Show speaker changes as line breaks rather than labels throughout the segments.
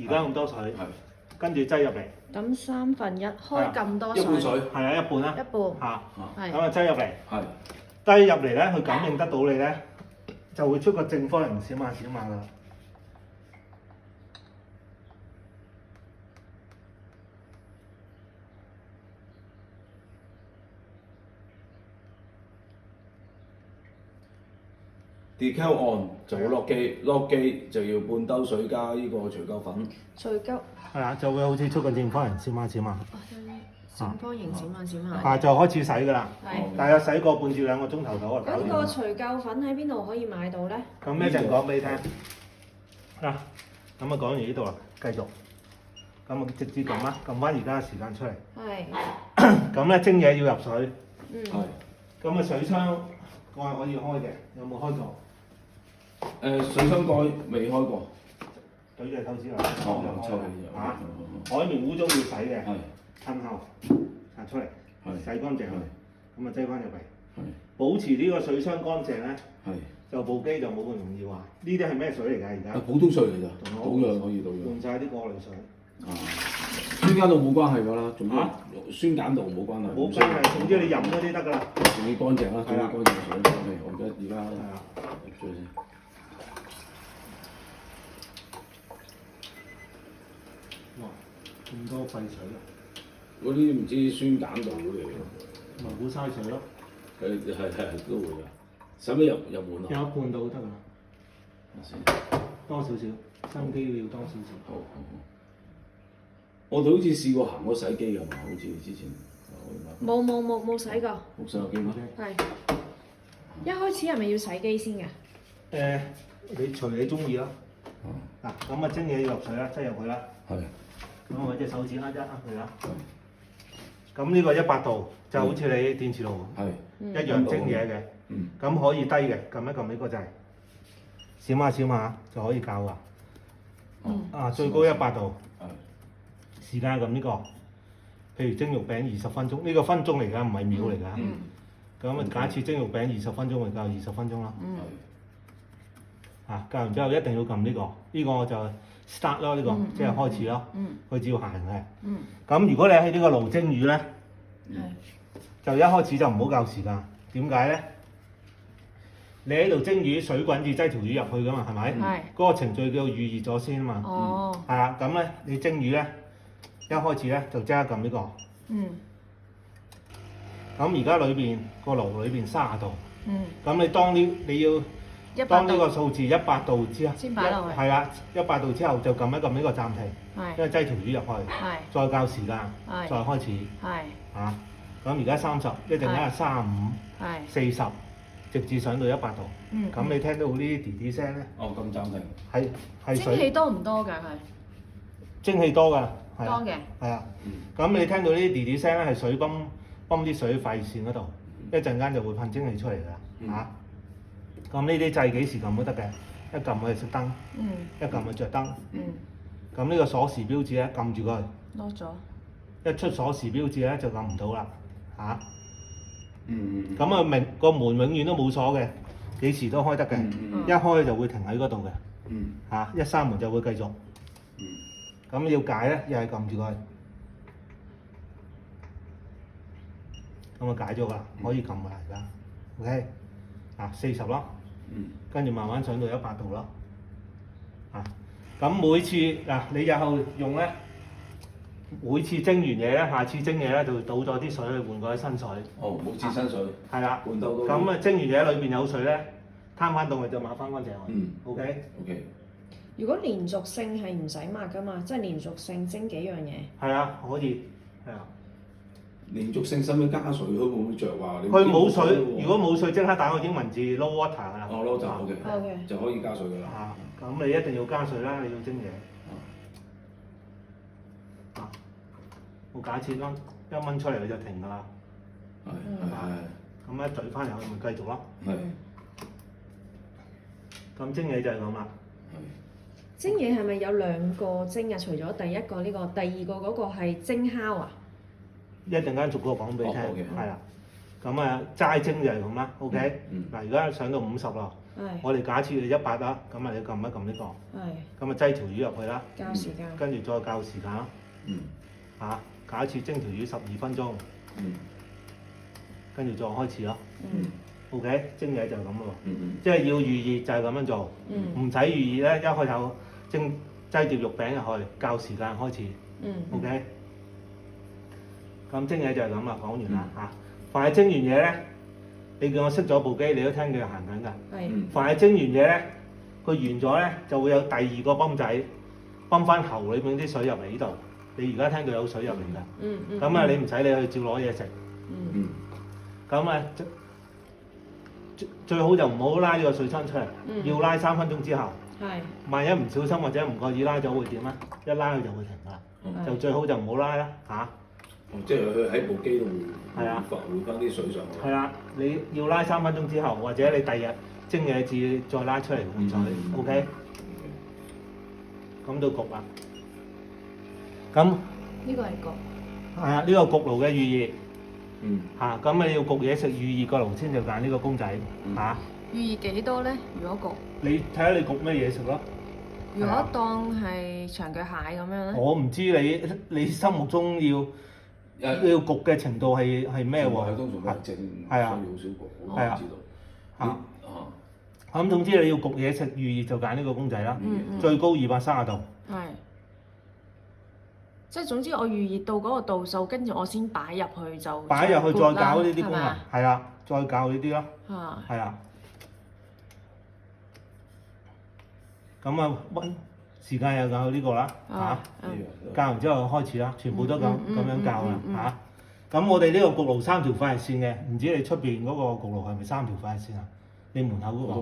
而家咁多水，跟住擠入嚟。
咁1/3開咁多水，
一半水，
係啊，一半啦。
一半，
嚇，
係
咁啊擠入嚟，
係
擠入嚟咧，佢感應得到你咧，就會出個正方形閃下閃下噶啦。
decal on 就會落機就要半兜水加呢個除膠粉。
除膠，
係啊，就會好似出個正方形閃下閃下。
正方形閃下閃下。
啊，就開始洗噶啦，
係。
大約洗個半至2個鐘頭到啊，搞掂啦。
嗰個除膠粉喺邊度可以買到咧？
咁一陣講俾你聽。嗱，咁啊講完呢度啦，繼續。咁啊直接撳啦，撳翻而家嘅時間出嚟。
係。
咁咧蒸嘢要入水。
嗯。
咁啊水箱蓋可以開嘅，有冇開過？
水箱蓋未開過。
對隻手指落，
抽起咗。
海綿污糟要洗嘅，
係。
褪後擦出嚟，
係。
洗乾淨佢，咁啊擠翻入嚟。
係。
保持呢個水箱乾淨咧，
係。
就部機就冇咁容易壞。呢啲係咩水嚟㗎？而家？
普通水嚟㗎，
同
倒樣可以倒樣。
換晒啲過濾水。
酸鹼度冇關係㗎啦，總之酸鹼度冇關係。
冇關係，總之你飲嗰啲得㗎啦。
仲要乾淨啦，仲要乾淨水。我而家入咗先。
哇！咁多廢水啊！
嗰啲唔知酸鹼度嗰啲嚟㗎。
咪好嘥水咯。
係都會㗎。使唔使入滿啊？
有一半到得㗎啦。多少少，心機要多少少。
好。我哋好似試過行過洗機㗎嘛，好似之前。
冇洗過。
冇洗過機咩？
係。一開始係咪要洗機先㗎？
你隨你中意啦。嗱，咁啊蒸嘢要入水啦，擠入去啦。
係。
咁我隻手指握佢啦。咁呢個100度就好似你電磁爐一樣蒸嘢嘅。咁可以低嘅，撳一撳呢個掣，閃下閃下就可以較㗎。最高100度。時間撳呢個，譬如蒸肉餅20分鐘，呢個分鐘嚟㗎，唔係秒嚟㗎。咁啊，假設蒸肉餅20分鐘，咪較20分鐘咯。較完之後一定要撳呢個，呢個就 start 咯，呢個即係開始咯。佢只要行嘅。咁如果你喺呢個爐蒸魚咧，就一開始就唔好較時間。點解咧？你喺度蒸魚，水滾住擠條魚入去㗎嘛，係咪？嗰個程序叫預熱咗先啊嘛。係啊，咁咧你蒸魚咧，一開始咧就即刻撳呢個。咁而家裏邊個爐裏邊30度。咁你當呢個數字100度之後，
先擺落去。
係啊，100度之後就撳一撳呢個暫停，因為擠條魚入去，再較時間，再開始。咁而家30，一陣間係35、40，直至上到100度。咁你聽到呢啲滴滴聲咧？
咁暫停。
係水。
蒸氣多唔多㗎佢？
蒸氣多㗎。
多嘅。
係啊。咁你聽到呢啲滴滴聲咧，係水泵啲水肺線嗰度，一陣間就會噴蒸氣出嚟㗎啦。咁呢啲掣幾時撳都得嘅，一撳佢就熄燈，一撳佢着燈。咁呢個鎖匙標誌咧，撳住佢。
攞咗。
一出鎖匙標誌咧就撳唔到啦。咁啊個門永遠都冇鎖嘅，幾時都開得嘅。一開就會停喺嗰度嘅。一閂門就會繼續。咁要解咧，又係撳住佢。咁啊解咗㗎，可以撳㗎啦而家。OK。40咯。跟住慢慢上到100度咯。咁每次你日後用咧，每次蒸完嘢咧，下次蒸嘢咧就倒咗啲水去換嗰啲新水。
每次新水。係啦。換到。
咁啊蒸完嘢裏邊有水咧，攤翻凍佢就抹翻乾淨佢。OK。
如果連續性係唔使抹㗎嘛，即係連續性蒸幾樣嘢。
係啊，可以。係啊。
連續性使唔使加水？佢會唔會着話？
佢冇水，如果冇水，即刻打個英文字 low water 啊。
low 就 OK，就可以加水㗎啦。
咁你一定要加水啦，你要蒸嘢。我假設啦，1燜出嚟佢就停㗎啦。咁一咀翻入去咪繼續咯。咁蒸嘢就係咁啦。
蒸嘢係咪有2個蒸啊？除咗第一個呢個，第2個嗰個係蒸烤啊？
一陣間逐個講俾你聽，係啦。咁齋蒸就係咁啦。OK。嗱，而家上到50咯，我哋假設係100啦，咁啊你撳一撳呢個，咁啊擠條魚入去啦，
較時間，
跟住再較時間咯。假設蒸條魚12分鐘，跟住再開始咯。OK， 蒸嘢就係咁咯。即係要預熱就係咁樣做，唔使預熱咧，一開頭擠碟肉餅入去，較時間開始。OK， 咁蒸嘢就係咁啦，講完啦嚇。凡係蒸完嘢咧，你叫我熄咗部機，你都聽佢行緊㗎。凡係蒸完嘢咧，佢完咗咧就會有第二個泵仔泵翻喉裏邊啲水入嚟呢度。你而家聽到有水入嚟㗎。咁啊，你唔使你去照攞嘢食。咁啊，最好就唔好拉呢個水槍出嚟，要拉3分鐘之後。萬一唔小心或者唔覺意拉咗會點啊？一拉佢就會停㗎。就最好就唔好拉啦嚇。
即係佢喺部機度
係啊，
換翻啲水上去。
係啦，你要拉3分鐘之後，或者你第日蒸嘢至再拉出嚟換水。OK。咁到焗啦。咁
呢個係焗。
係啊，呢個焗爐嘅預熱。咁你要焗嘢食預熱個爐先就揀呢個公仔嚇。
預熱幾多咧？如果焗？
你睇下你焗咩嘢食咯。
如果當係長腳蟹咁樣咧？
我唔知你心目中要焗嘅程度係咩喎？
通常係蒸，
係啊，
好少焗，我唔知道。
咁總之你要焗嘢食預熱就揀呢個公仔啦。最高230度。
即係總之我預熱到嗰個度數，跟住我先擺入去就
擺入去再搞呢啲功能，係啊，再搞呢啲咯，係啊。咁啊，時間又搞呢個啦嚇，教完之後開始啦，全部都咁樣教啦嚇。咁我哋呢個焗爐3條快線嘅，唔知你出邊嗰個焗爐係咪3條快線啊？你門口嗰個？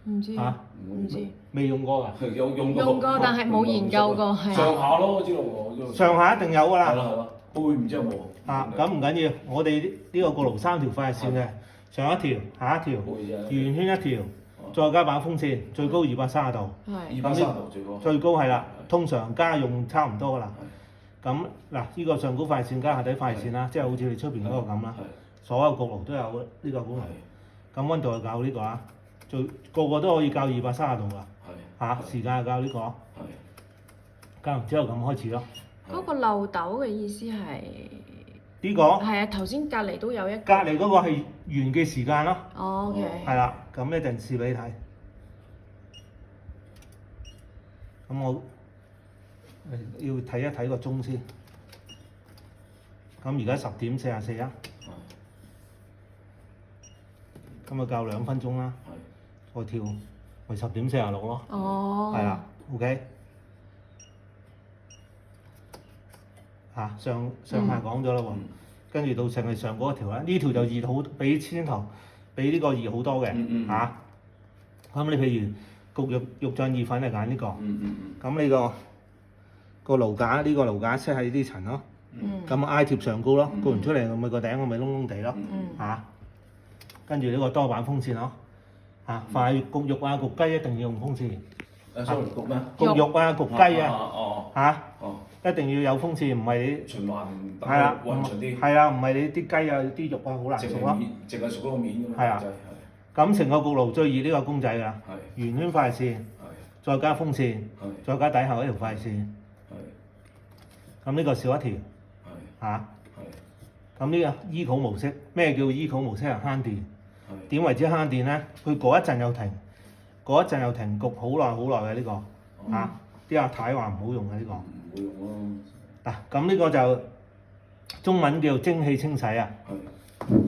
唔知嚇，唔知
未用過㗎？
用
過，但係冇研究過，係
上下咯，我知道我。
上下一定有㗎啦。
係啦，背唔知有冇。
咁唔緊要，我哋呢個焗爐3條快線嘅，上一條，下一條，圓圈一條，再加把風扇，最高230度。
230度最高。
最高係啦，通常家用差唔多㗎啦。咁嗱，呢個上高快線加下底快線啦，即係好似你出邊嗰個咁啦。所有焗爐都有呢個功能。咁温度就校呢個啦。個個都可以校230度㗎，時間就校呢個，校完之後咁開始咯。
嗰個漏斗嘅意思係
呢個？係
啊，頭先隔離都有一個。
隔離嗰個係完嘅時間咯。
OK。
係啦，咁一陣試俾你睇。咁我要睇一睇個鐘先。咁而家10點44啊。咁啊校2分鐘啦。我跳咪10點46咯，係啦 ，OK， 上下講咗啦喎，跟住到淨係上嗰條啦，呢條就熱好，比先頭比呢個熱好多嘅嚇。咁你譬如焗肉醬意粉係揀呢個，咁你個爐架呢個爐架 set 喺呢層咯，咁挨貼上高咯，焗完出嚟咪個頂我咪窿窿地咯嚇，跟住呢個多板風扇咯。凡係焗肉啊、焗雞一定要用風扇。
焗咩？
焗肉啊、焗雞啊，一定要有風扇，唔係你
循環
係啦，
勻順啲。
係啊，唔係你啲雞啊、啲肉啊好難熟咯。
淨係熟嗰個面㗎嘛。
係啊，咁成個焗爐最熱呢個公仔㗎，圓圈快線，再加風扇，再加底下一條快線。咁呢個少一條。嚇。咁呢個 Eco 模式，咩叫 Eco 模式啊？慳電。點為之慳電咧？佢嗰一陣又停，嗰一陣又停，焗好耐嘅呢個啲阿太話唔好用嘅呢個。
唔好用咯。
嗱，咁呢個就中文叫蒸汽清洗啊。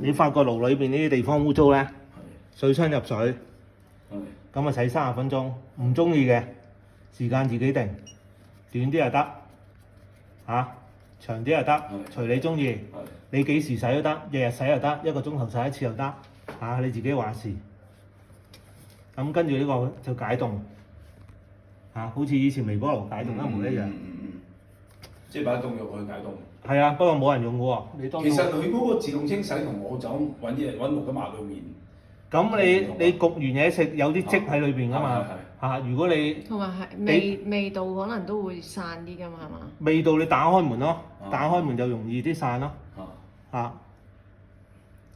你發覺爐裏邊呢啲地方污糟咧，水槍入水，咁啊洗30分鐘。唔中意嘅時間自己定，短啲又得，長啲又得，隨你中意。你幾時洗都得，日日洗又得，1個鐘頭洗一次又得。你自己話事，咁跟住呢個就解凍，好似以前微波爐解凍一模一樣。
即係擺凍肉去解凍。
係啊，不過冇人用嘅喎。
其實佢嗰個自動清洗同我就揾毛巾抹裏面。
咁你焗完嘢食有啲積喺裏邊㗎嘛？如果你
同埋係味道可能都會散啲㗎嘛，係嘛？
味道你打開門咯，打開門就容易啲散咯。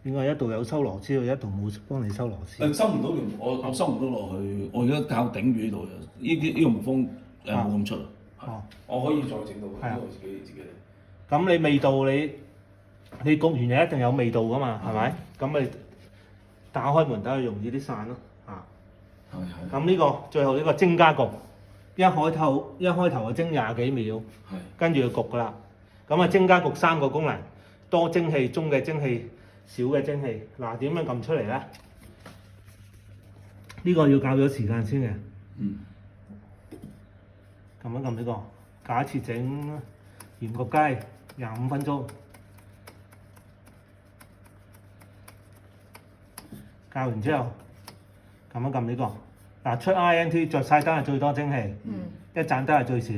點解一度有收螺絲，一度冇幫你收螺絲？
收唔到條，我收唔到落去，我而家靠頂住呢度嘅，呢個木風冇咁出。
哦，
我可以再整到嘅，
係啊
呢個自己。
咁你味道你焗完就一定有味道噶嘛，係咪？咁你打開門等佢容易啲散咯，啊！
係。
咁呢個最後呢個蒸加焗，一開頭就蒸廿幾秒，
係。
跟住就焗噶啦。咁啊蒸加焗3個功能，多蒸氣、中嘅蒸氣、少嘅蒸氣。嗱點樣撳出嚟咧？呢個要較咗時間先嘅。
嗯。
撳一撳呢個，假設整鹽焗雞25分鐘，較完之後撳一撳呢個，嗱出 INT 着晒燈係最多蒸氣，一盞燈係最少，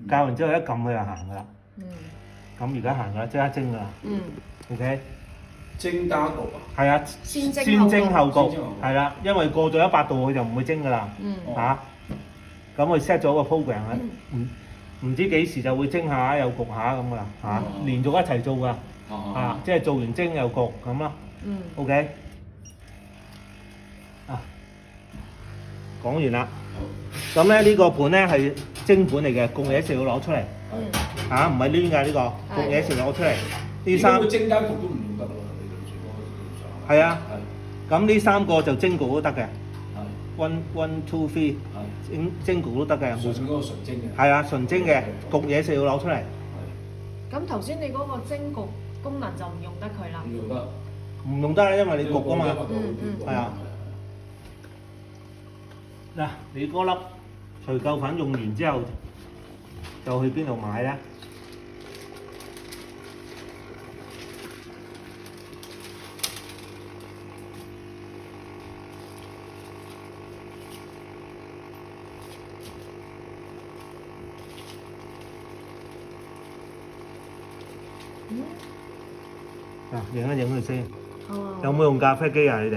較完之後一撳佢就行噶啦，咁而家行噶啦，即刻蒸噶啦，OK？
蒸加焗啊？
係啊，
先
蒸後焗，係啦，因為過咗100度佢就唔會蒸噶啦，嚇。咁佢 set 咗個 program 咧，唔知幾時就會蒸下又焗下咁噶啦，嚇，連續一齊做噶，即係做完蒸又焗咁咯，OK？ 講完啦，咁咧呢個盤咧係蒸盤嚟嘅，焗嘢時要攞出嚟，唔係攣㗎呢個，焗嘢時攞出嚟。呢3
蒸加焗都唔用得喎，你
係啊，咁呢3個就蒸焗都得嘅。One two three， 蒸焗都得嘅。
純嗰個純蒸嘅。
係啊，純蒸嘅，焗嘢時要攞出嚟。
咁頭先你嗰個蒸焗功能就唔用得佢啦。
唔用得。
唔用得，因為你焗啊嘛。係啊。嗱，你嗰粒除垢粉用完之後，就去邊度買咧？影一影佢先。有冇用咖啡機啊？你哋？